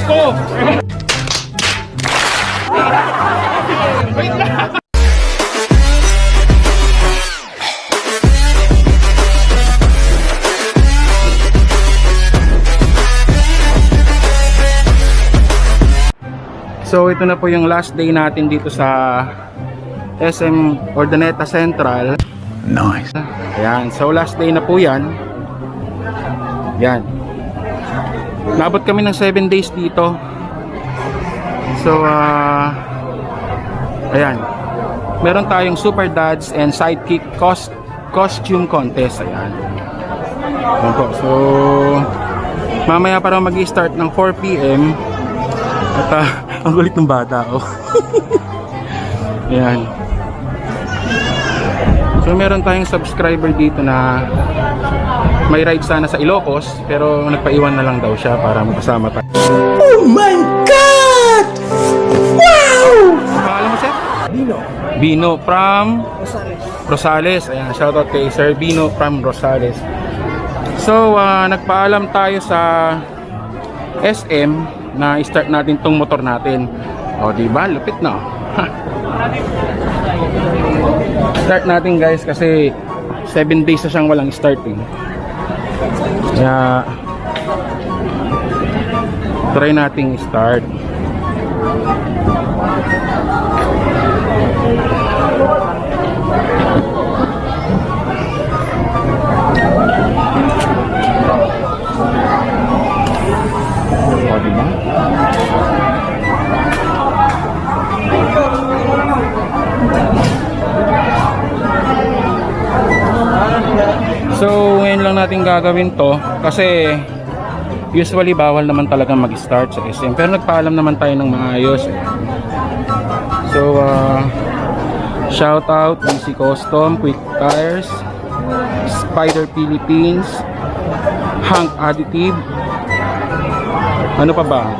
ko! Wait lang! So ito na po yung last day natin dito sa SM Urdaneta Central. Nice. Ayan, so last day na po yan. Yan. Nabot kami ng 7 days dito. So ayan. Meron tayong Super Dads and Sidekick costume contest. Ayan. Ayan po. So mamaya parang mag-i-start ng 4 PM. At ang gulit ng bata, oh. Ayan. So meron tayong subscriber dito na may ride sana sa Ilocos, pero nagpaiwan na lang daw siya para makasama tayo. Oh my God! Wow! Pangalan mo, sir? Bino. Bino from Rosales. Rosales. Ayan, shoutout kay Sir Bino from Rosales. So nagpaalam tayo sa SM na i-start natin tong motor natin. O, diba? Lupit na. Start natin, guys, kasi 7 days na siyang walang starting. Kaya try nating start. O, diba? So ngayon lang natin gagawin to kasi usually bawal naman talaga mag-start sa SM, pero nagpaalam naman tayo ng maayos eh. So shout out DC Custom, Quick Tires, Spider Philippines, Hank Additive, ano pa ba,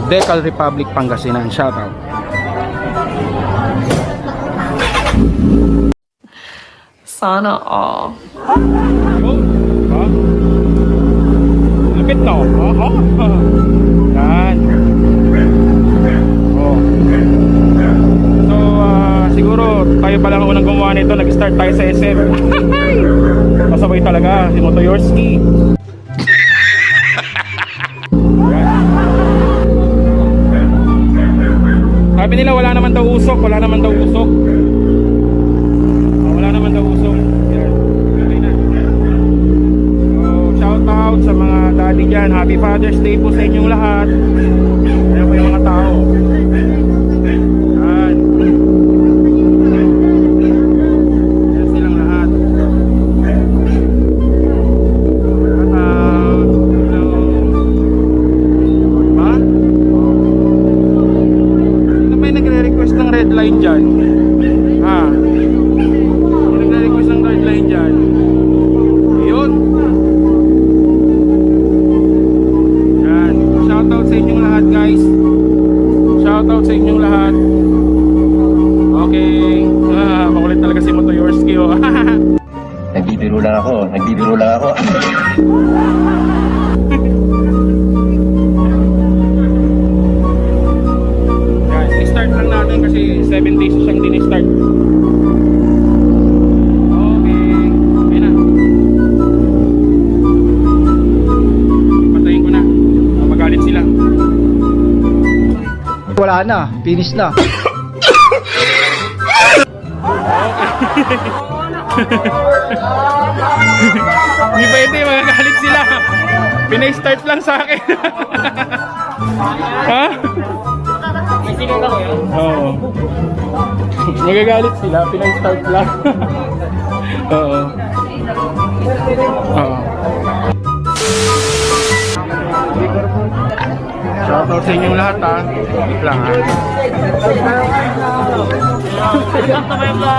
Decal Republic Pangasinan, shout out. Sana all. Lupit na. Yan. Oh. So siguro tayo pa lang unang gumawa nito. Nag-start tayo sa SM. Masabay talaga si Motoyorski. Sabi nila wala naman daw usok. Wala naman daw usok. Wala naman daw usok. Yan. Okay na. So shout out sa mga daddy dyan. Happy Father's Day po sa inyong lahat. Ayan po yung mga tao. Yan. Yan silang lahat. Shout out. Hello. Diba? Sino ba yung nagre-request ng red line dyan? Ha? Nagre-request ng red line dyan? Yun. Yan. Shoutout sa inyong lahat, guys. Shoutout sa inyong lahat. Okay. Makulit talaga si Motoyorski, oh. Nagbibiro lang ako. Yan. I-start lang natin kasi 7 days siyang din-start. Okay. Okay na. Patayin ko na. Magalit sila. Wala na. Finish na. Hindi pwede, magagalit sila. Pinay-start lang sa akin. Ha? May sinig ako yun. Oo. Magagalit sila, pinay-start lang. Oo. Oo. Shoutout sa inyong lahat, ha. Wait lang, ha.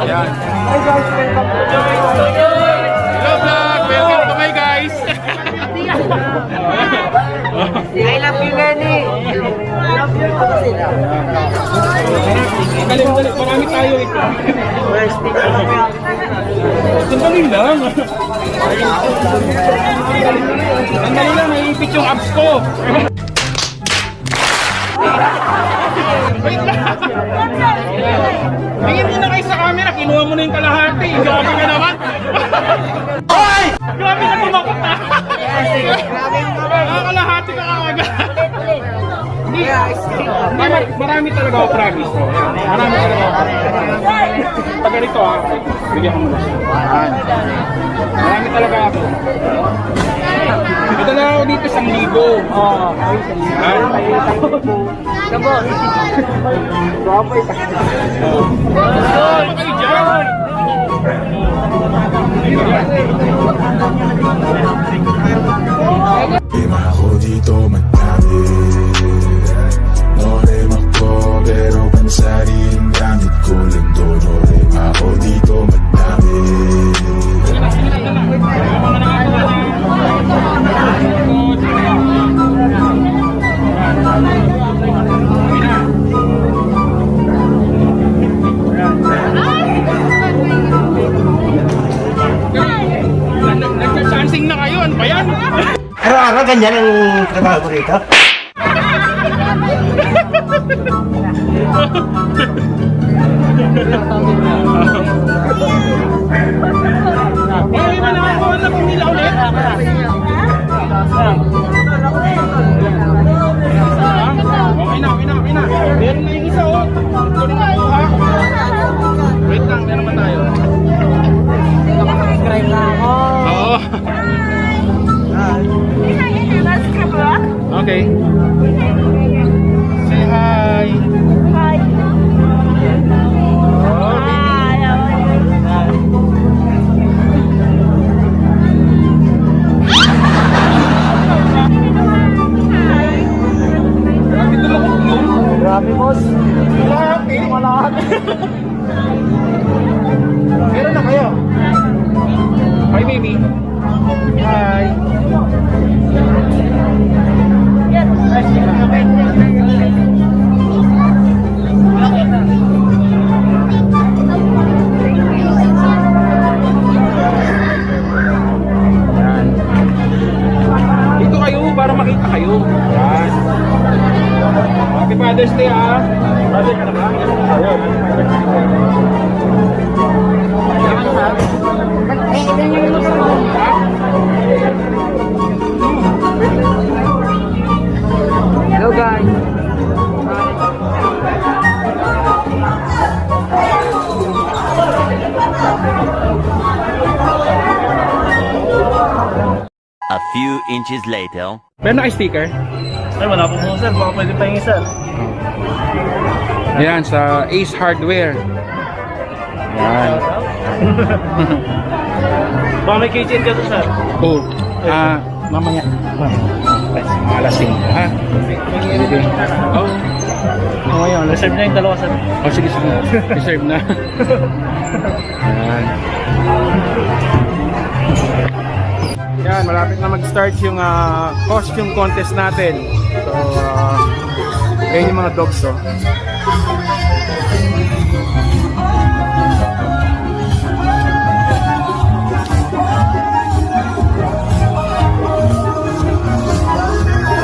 Ayan. Hello vlog! Welcome to my guys! I love you, Lenny. I love you. Dali, marami tayo ito. Sandali lang. Sandali lang, may sumimpit yung abs ko. Wait lang. Tingin mo na kayo sa camera, kinuha mo na yung kalahati. Grabe ka naman. Hoy! Grabe na tumakot na. Kalahati ka kagad. Hindi, marami talaga ako, promise. Marami talaga ako. Pag ganito bigyan ko muna siya. Marami talaga ako. Ito na ako dito 1,000. Sabon. Kayo dyan! Lima ako dito madami Norema ko pero pansariling gamit ko Lendo Norema ako dito madami Nagsasansing na kayo, ano ba yan? Araw-araw ganyan ang trabaho ko rito. Okay ba nakakuha na kung nila ulit? Okay na. Meron na yung isa, oh. Ito na tayo, ha? Wait lang, meron pa tayo. Subscribe na ako. Oo. Okay. Say hi. Grabe, boss. Malaki. Meron na kayo. Hi, baby. Hi. Dito kayo para makita kayo. Yan. Happy Father's Day, ha? Father ka na ba? Ayun. Hello guys. A few inches later. Meron na kayo sticker? Ay, wala po po, sir. Baka pwede pa yung sir. Ayan, sa Ace Hardware. Ayan. Baka may kitchen ka to, sir. Oh, mamaya. Mga lasing, ha? Sige. Oh. Mamaya, Reserve na yung dalawa, sir. Oh, sige. Reserve na. Ayan. Yan, malapit na mag-start yung costume contest natin. So, ayan yung mga dogs, oh.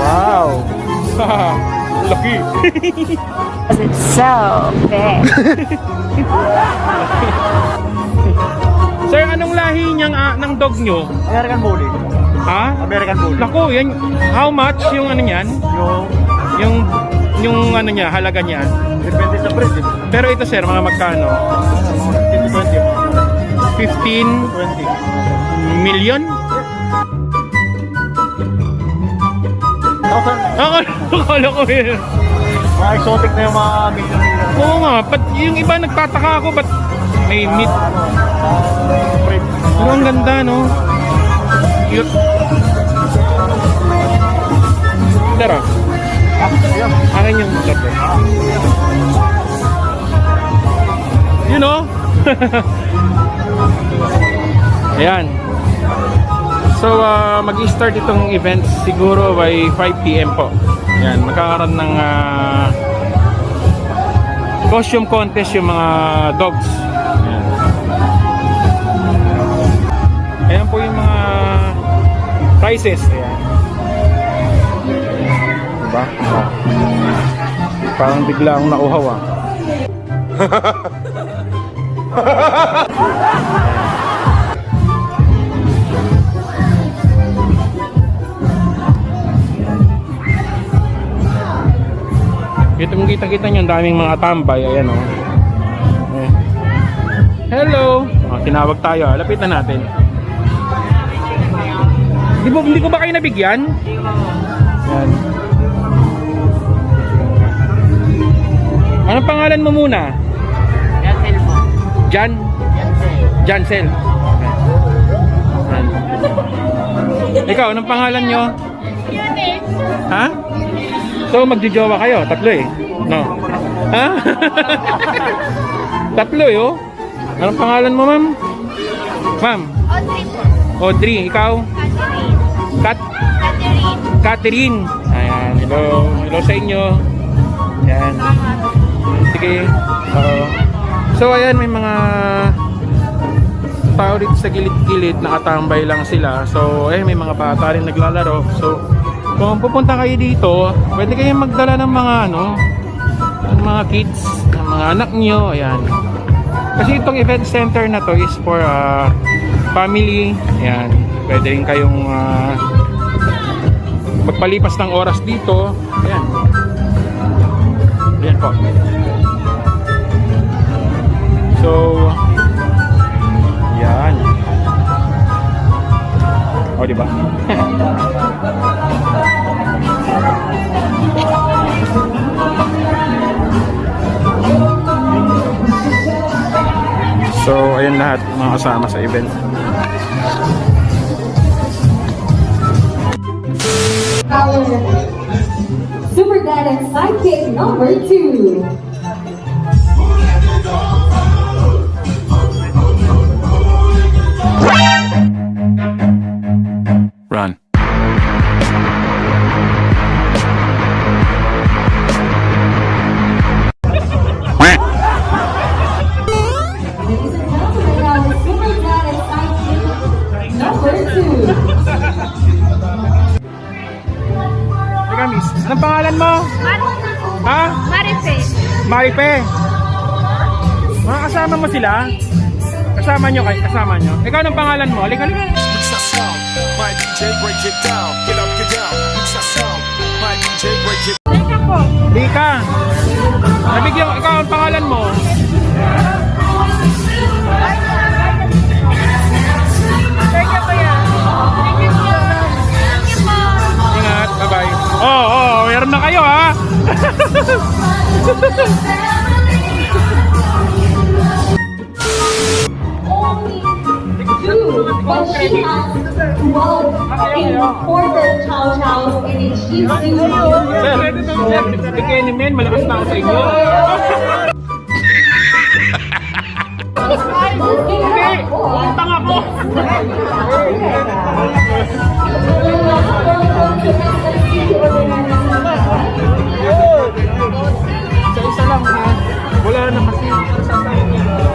Wow! Laki! It's so big. Sir, anong lahi niyang ng dog nyo? American Bully. Ha? American Bully. Naku, yan. How much yung ano niyan? Yung ano niya, halaga niya. Depende sa breed. Pero ito sir, mga magkano? 15 to 20. 15 million? Akala ko yun. Mga exotic na yung mga million nila. Oo nga, ba't yung iba nagtataka ako, ba't may meat? Breed. Pero ang ganda, no? Cute. Tara, Ayan. akin yung laptop. You know? Ayan. So, mag-i-start itong event siguro by 5 PM po. Ayan, magkakaroon ng costume contest yung mga dogs. Ayan. Ayan po yung mga prizes. Ayan. ah. Parang bigla akong nauhaw ah. Kita nyo, ang daming mga tambay. Ayan o. Eh. Hello! Tinawag tayo. Lapit na natin. Hindi ko ba kayo nabigyan? Yan. Anong pangalan mo muna? Yansel po. Jan? Jansel. Yan. Ikaw, anong pangalan nyo? Ha? So, magjojowa kayo? Tatlo eh. No? Ha? Tatlo eh, oh. Anong pangalan mo, ma'am? Ma'am? Audrey po. Audrey, ikaw? Catherine. Catherine. Ayan, hello. Hello sa inyo. Ayan. Sige. So, ayan, may mga tao dito sa gilid-gilid, nakatambay lang sila. So, may mga bata rin naglalaro. So, kung pupunta kayo dito, pwede kayong magdala ng mga ng mga kids, ng mga anak nyo. Ayan. Kasi itong event center na to is for family. Ayan. Pwede rin kayong magpalipas ng oras dito. Ayan. Ayan po. So, yan. O, diba? So, ayun lahat mga kasama sa event. Our Super Dad and Sidekick number 2. Run. Ladies and gentlemen, our Super Dad and Sidekick number 2. Teka, miss. Anong pangalan mo? Ha? Marife. Maripe. Mga kasama mo sila? Kasama nyo kayo? Kasama nyo? Ikaw anong pangalan mo? Halika, halika. My DJ break it down, get up, get down. Mix that sound. My DJ break it. Lika. Nabigyan ko. Ikaw ang pangalan mo? Thank you, kuya. Thank you, kuya. Thank you, po. Ingat. Bye-bye. Oo, meron na kayo ha. But she has 12 imported chow chows and it she's Sir, bigay ni Men, malakas na ako sa inyo. Tanga ko. Isa lang ha. Wala na kasi.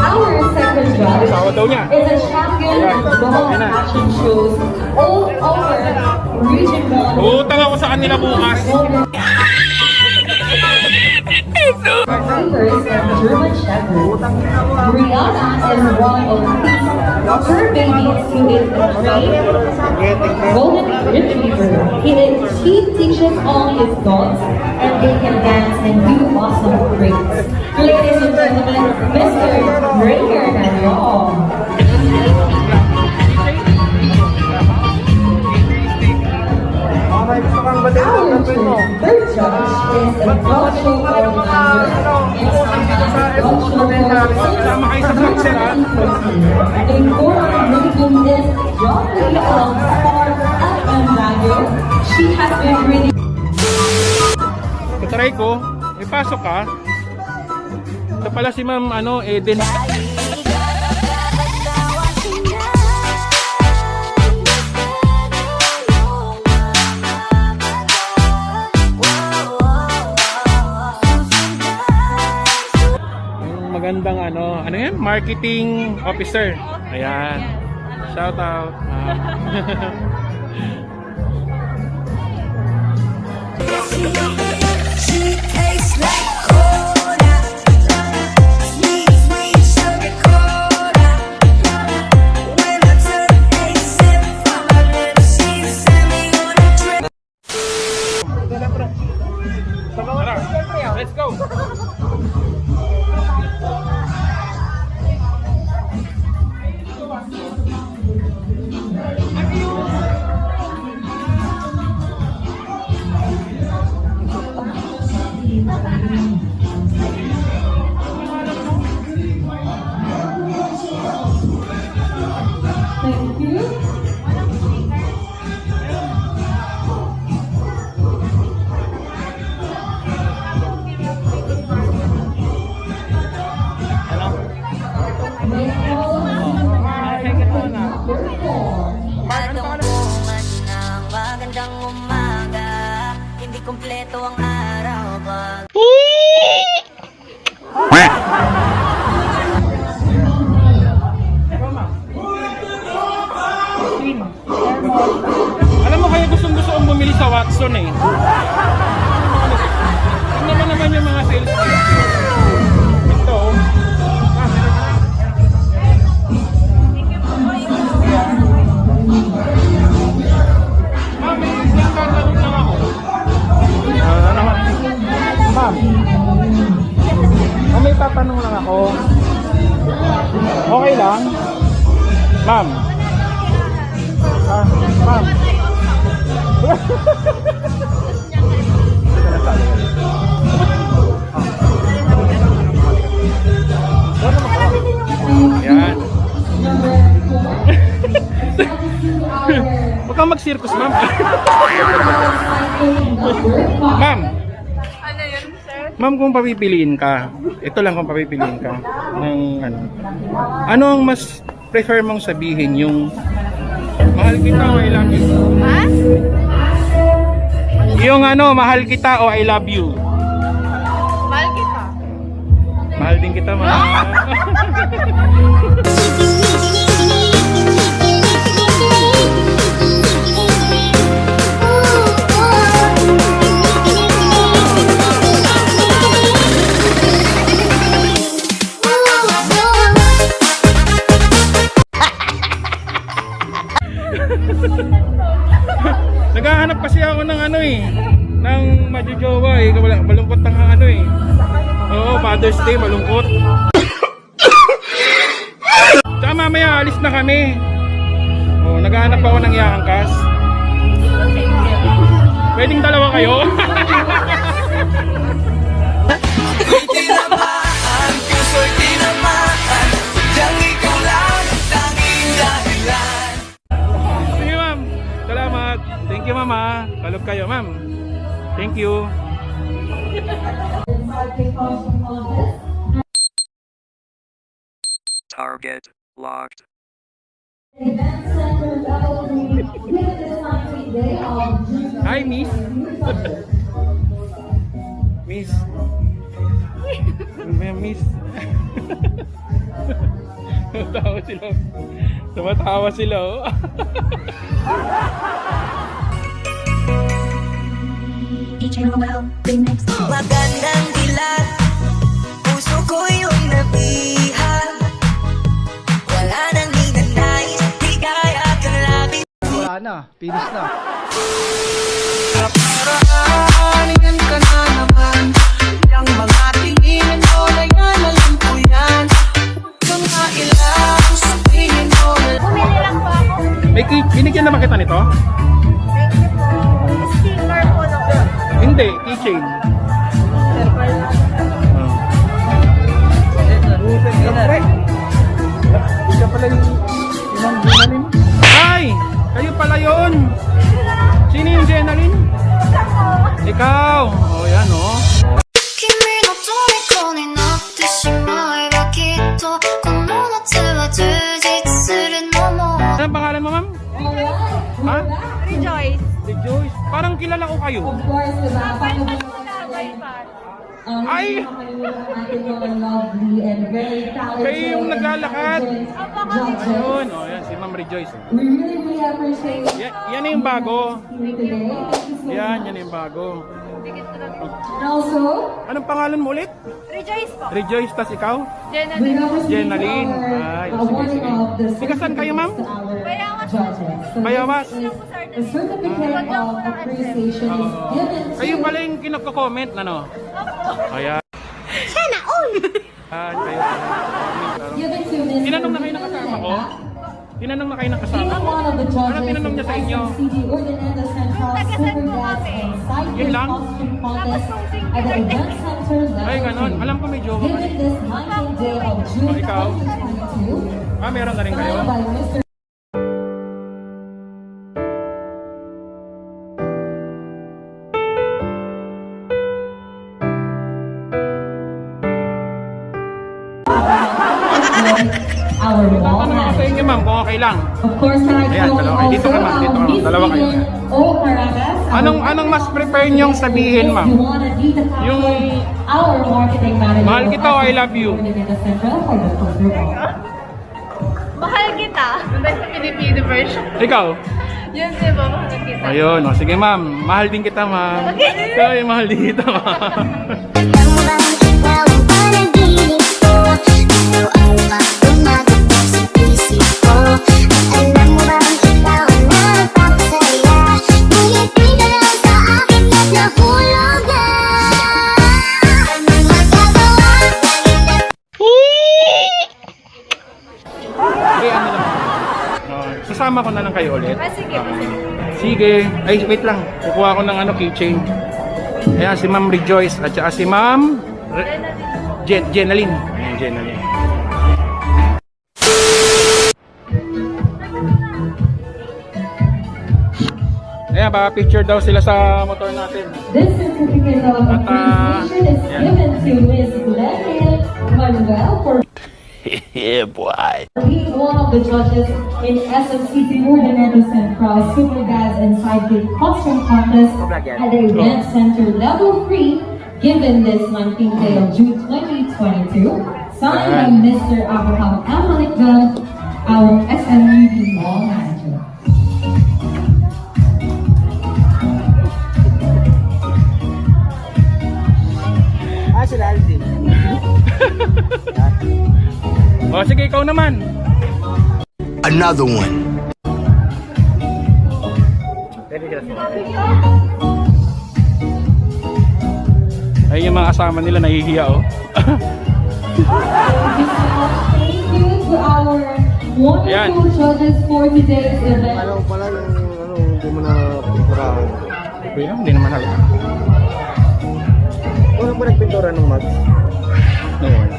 Our second judge Sawa daw niya. is a champion of dog action shows all over Region 1. Utang ako sa kanila bukas. Papers and German Shepherd. Brianna is one of these. Her baby who is a trained golden retriever. He teaches all his dogs and they can dance and do awesome tricks. Ladies and gentlemen, Mr. Breaker Daniel. Our third judge is a dog show organizer Sama kayo sa vlog, sir, ha? and for making this jockey of Star FM Radio, she has been really Patry ko. May pasok ka. Ito pala si Ma'am Eden. Magandang ano yan? Marketing officer. Ayan. Shout out. Magandang umaga, hindi kumpleto ang araw pag Alam mo kaya gusto kong bumili sa Watson eh. Tingnan mo naman yung mga sales tips. Ito. Ma'am, may tatanong lang ako. Ma'am. May tatanong lang ako. Okay lang? Ma'am. Ma'am. Yan. Huwag kang mag-circus, ma'am. Ma'am. Ano yun, sir? Ma'am, kung papipiliin ka, ito lang kung papipiliin ka ng ano ang mas prefer mong sabihin, yung mahal kita o I love you? Ha? Yung mahal kita o I love you? Mahal kita. Mahal din kita, ma'am. Naghahanap kasi ako ng ng majujowa eh. Malungkot ng Oo, Father's Day, malungkot. Tsaka mamaya, alis na kami. Oh, naghahanap ako ng yaangkas. Pwedeng dalawa kayo? Sige, ma'am. Salamat. Thank you, mama. Kalog kayo, ma'am. Thank you. Target locked. Hi, miss. Miss. Ano ba yan, miss? Tumatawa sila. Tumatawa sila, oh. magandang dilat. Puso ko yung nabihan. Wala nang hinanais, di kaya kang labi. Wala na, finish na. Paraaningan ka na naman. Yang mga tingin mo na yan, alam ko yan. Huwag kang mailang, sabihin mo na Bumili lang po ako. Binigyan naman kita nito? Thank you po. Sticker po ng Hindi, keychain. Siya pala yung Jenalyn. Ay! Kayo pala yun! Sino yung Jenalyn? Ikaw! Oh, yan, oh. 君の虜になってしまえばきっとこの夏は充実するのも Ano ang pangalan mo, ma'am? Ha? Rejoice. Rejoice. Parang kilala ko kayo. Ay! Kayo yung naglalakad. Ayun, oh, yan, si Ma'am Rejoice. Yan yung bago. Yan yung bago. Anong pangalan mo ulit? Rejoice po. Rejoice, tas ikaw? Jenalyn. Jenalyn. Ay, sige, sige. Sige, saan kayo, ma'am? Bayawas po. Bayawas. Huwag lang po ng address. Kayo pala yung kinagko-comment, ano? Kaya. Sana all! Kayo pala. Tinanong na kayo ng kasama ko? Tinanong na kayo ng kasama ko? Ano tinanong niya sa inyo? Yun lang? Ay, ganon. Alam ko may jowa ka. Oh, ikaw? Meron na rin kayo? Our wall Tatanong ako sa inyo, ma'am, kung okay lang. Of course, Ayan, dalawa kayo. Dito ka, ma'am. Dito ka, ma'am. Dalawa kayo. All harassment Anong mas prefer niyong sabihin, ma'am? Yung our marketing manager. mahal kita o I love you? Mahal kita. Like the Filipino version. Ikaw? Yun, di ba? Mahal kita. Ayun, o sige ma'am. Mahal din kita, ma'am. Ay, mahal din kita, ma'am. Alam mo bang ikaw ang panaginip ko? Ikaw ang pagbumagot sa isip ko. At alam mo bang ikaw ang nagpapasaya? Ngunit di ka lang sa akin at nahulugan. Anong magagawa? Sige, ano lang. Sasama ko na lang kayo ulit. Sige. Sige. Ay, wait lang. Kukuha ko ng keychain. Ayan, si Ma'am Rejoice at saka si Ma'am Jenaline. Ayan, Jenaline. Ayan, picture daw sila sa motor natin. This certificate of appreciation is given to Ms. Glenn Manuel for Yeah, boy. being one of the judges in SMCC Ordinary Cross Super Dads and Sidekick Costume Contest at the Event Center Level 3, given this 19th day of June 2022, signed by Mr. Abraham M. Malikgan, our SMUD Mall Manager. O, sige, ikaw naman. Another one. Ay, yung mga kasama nila nahihiya, oh. Thank you to our wonderful judges for today's event. Hindi naman halata. Ano po nagpintura ng mag? Ayun.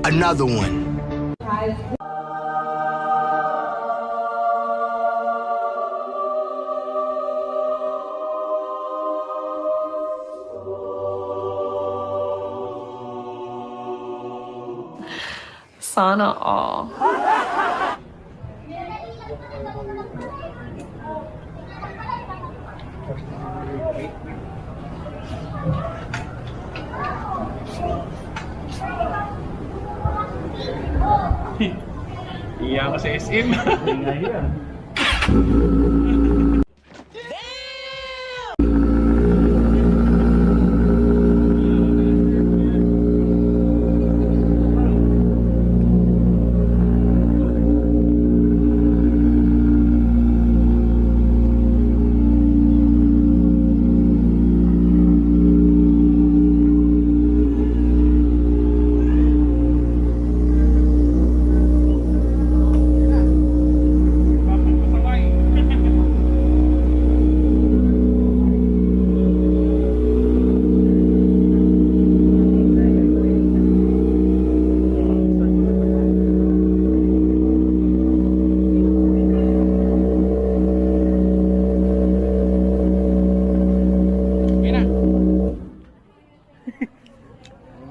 Another one. Sana all. Iya ako sa SM.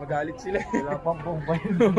Magalit sila. Wala pang bomba yun.